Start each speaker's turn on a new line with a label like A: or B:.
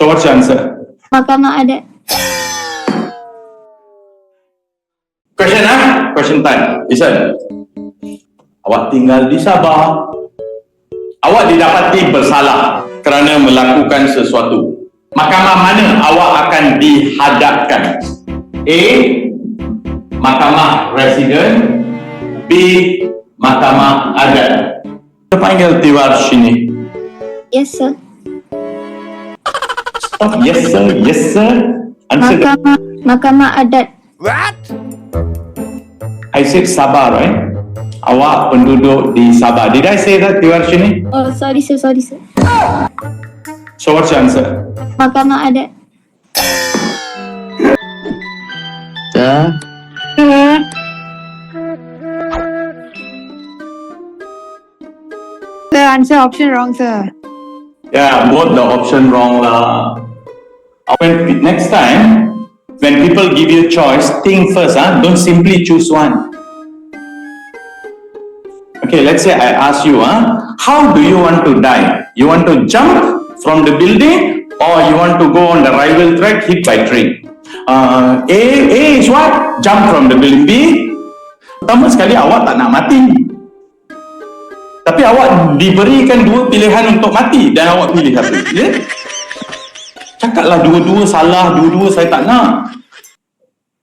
A: So what's your answer?
B: Mahkamah Adat.
A: Question time. Listen. Awak tinggal di Sabah. Awak didapati bersalah kerana melakukan sesuatu. Mahkamah mana awak akan dihadapkan? A. Mahkamah Residen. B. Mahkamah Adat. Kita panggil Tiwarshini.
B: Yes, sir.
A: Stop. Yes sir. Yes sir. Answer.
B: Mahkamah Adat.
A: I said Sabah, right? Awak penduduk di Sabah. Did I say that, Tiwarshini?
B: Oh, sorry, sir.
A: So what's your answer?
B: Mahkamah Adat.
C: Sir,
D: Sir, answer option wrong, sir.
A: Yeah, both the option wrong lah. Next time, when people give you choice, think first. Don't simply choose one. Okay, let's say I ask you, how do you want to die? You want to jump from the building, or you want to go on the railway track hit by train? A is what? Jump from the building. B, pertama sekali awak tak nak mati. Tapi awak diberikan dua pilihan untuk mati dan awak pilih satu. Ya? Cakaplah dua-dua salah, dua-dua saya tak nak.